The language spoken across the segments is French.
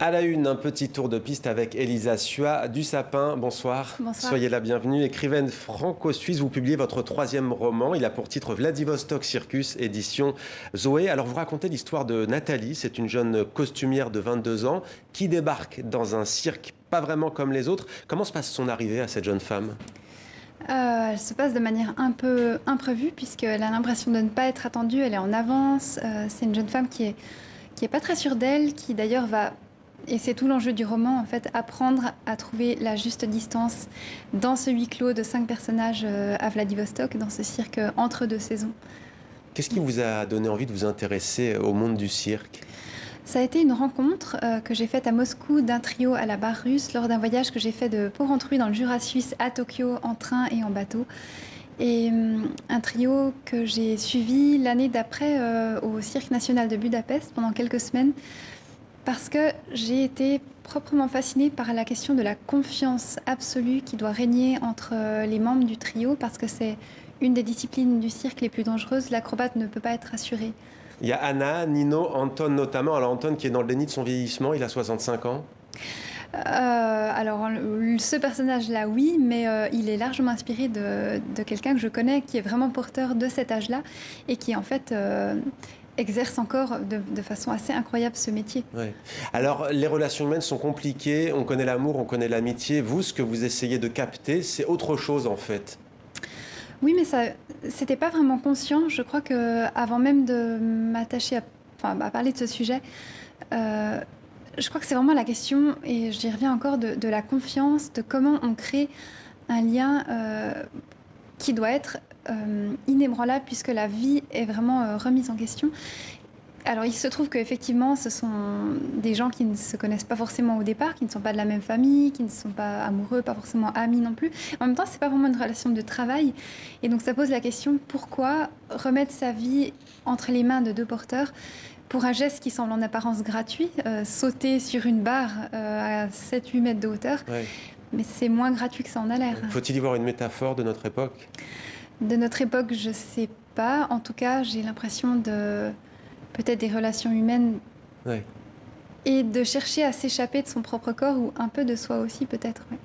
À la une, un petit tour de piste avec Elisa Sua du Sapin. Bonsoir. Bonsoir. Soyez la bienvenue. Écrivaine franco-suisse, vous publiez votre troisième roman. Il a pour titre Vladivostok Circus, édition Zoé. Alors vous racontez l'histoire de Nathalie. C'est une jeune costumière de 22 ans qui débarque dans un cirque pas vraiment comme les autres. Comment se passe son arrivée à cette jeune femme ? Elle se passe de manière un peu imprévue puisqu'elle a l'impression de ne pas être attendue. Elle est en avance. C'est une jeune femme qui est pas très sûre d'elle, qui d'ailleurs va, et c'est tout l'enjeu du roman en fait, apprendre à trouver la juste distance dans ce huis clos de 5 personnages à Vladivostok, dans ce cirque entre deux saisons. Qu'est-ce qui vous a donné envie de vous intéresser au monde du cirque ? Ça a été une rencontre que j'ai faite à Moscou d'un trio à la barre russe lors d'un voyage que j'ai fait de Porrentruy dans le Jura suisse à Tokyo en train et en bateau. Et un trio que j'ai suivi l'année d'après au Cirque national de Budapest pendant quelques semaines parce que j'ai été proprement fascinée par la question de la confiance absolue qui doit régner entre les membres du trio parce que c'est une des disciplines du cirque les plus dangereuses. L'acrobate ne peut pas être assuré. Il y a Anna, Nino, Anton notamment. Alors Anton qui est dans le déni de son vieillissement, il a 65 ans. Alors, ce personnage-là, oui, mais il est largement inspiré de quelqu'un que je connais qui est vraiment porteur de cet âge-là et qui, en fait, exerce encore de façon assez incroyable ce métier. Ouais. Alors, les relations humaines sont compliquées. On connaît l'amour, on connaît l'amitié. Vous, ce que vous essayez de capter, c'est autre chose, en fait. Oui, mais ça, c'était pas vraiment conscient. Je crois qu'avant même de m'attacher à parler de ce sujet, je crois que c'est vraiment la question, et j'y reviens encore, de la confiance, de comment on crée un lien qui doit être inébranlable puisque la vie est vraiment remise en question. Alors il se trouve qu'effectivement ce sont des gens qui ne se connaissent pas forcément au départ, qui ne sont pas de la même famille, qui ne sont pas amoureux, pas forcément amis non plus. En même temps, c'est pas vraiment une relation de travail. Et donc ça pose la question, pourquoi remettre sa vie entre les mains de deux porteurs pour un geste qui semble en apparence gratuit, sauter sur une barre à 7-8 mètres de hauteur, Ouais. mais c'est moins gratuit que ça en a l'air. Faut-il y voir une métaphore de notre époque ? De notre époque, je sais pas. En tout cas, j'ai l'impression de peut-être des relations humaines Ouais. et de chercher à s'échapper de son propre corps ou un peu de soi aussi peut-être. Ouais.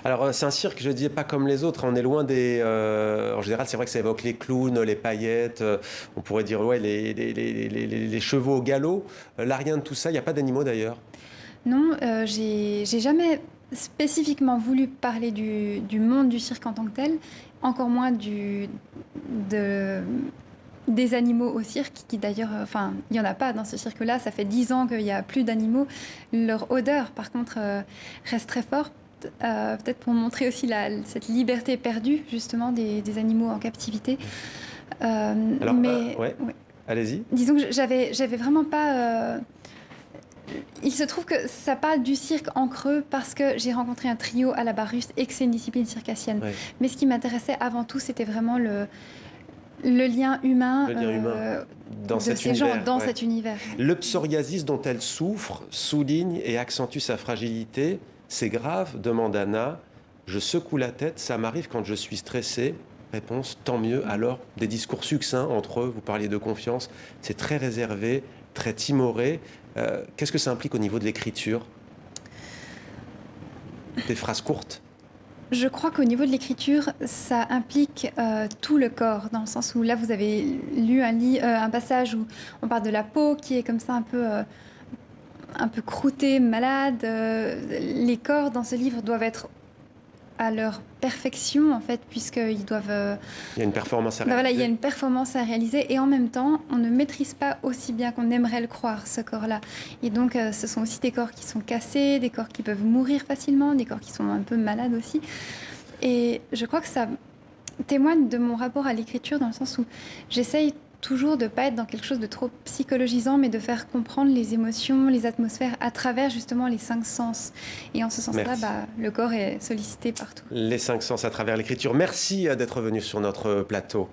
Alors, c'est un cirque, je dis, pas comme les autres. On est loin des... en général, c'est vrai que ça évoque les clowns, les paillettes. On pourrait dire, ouais, les chevaux au galop. Là, rien de tout ça. Il n'y a pas d'animaux, d'ailleurs. Non, j'ai jamais spécifiquement voulu parler du monde du cirque en tant que tel, encore moins des animaux au cirque, qui d'ailleurs, enfin, il n'y en a pas dans ce cirque-là, ça fait 10 ans qu'il n'y a plus d'animaux. Leur odeur, par contre, reste très forte, peut-être pour montrer aussi cette liberté perdue, justement, des animaux en captivité. Alors, Mais ouais. ouais. Allez-y. Disons que j'avais vraiment pas... Il se trouve que ça parle du cirque en creux parce que j'ai rencontré un trio à la barre russe et que c'est une discipline circassienne. Ouais. Mais ce qui m'intéressait avant tout, c'était vraiment le lien humain, Le lien humain dans de cet ces gens univers, dans ouais. cet univers. Le psoriasis dont elle souffre souligne et accentue sa fragilité. C'est grave, demande Anna. Je secoue la tête, ça m'arrive quand je suis stressée. Réponse, tant mieux. Alors, des discours succincts entre eux, vous parliez de confiance. C'est très réservé, très timoré. Qu'est-ce que ça implique au niveau de l'écriture ? Des phrases courtes ? Je crois qu'au niveau de l'écriture, ça implique tout le corps, dans le sens où là, vous avez lu un passage où on parle de la peau qui est comme ça un peu croûtée, malade. Les corps dans ce livre doivent être à leur perfection, en fait, puisqu'ils doivent... Il y a une performance à Ben réaliser. voilà, il y a une performance à réaliser et en même temps, on ne maîtrise pas aussi bien qu'on aimerait le croire, ce corps-là. Et donc, ce sont aussi des corps qui sont cassés, des corps qui peuvent mourir facilement, des corps qui sont un peu malades aussi. Et je crois que ça témoigne de mon rapport à l'écriture dans le sens où j'essaye toujours de ne pas être dans quelque chose de trop psychologisant, mais de faire comprendre les émotions, les atmosphères à travers justement les 5 sens. Et en ce sens-là, le corps est sollicité partout. Les 5 sens à travers l'écriture. Merci d'être venu sur notre plateau.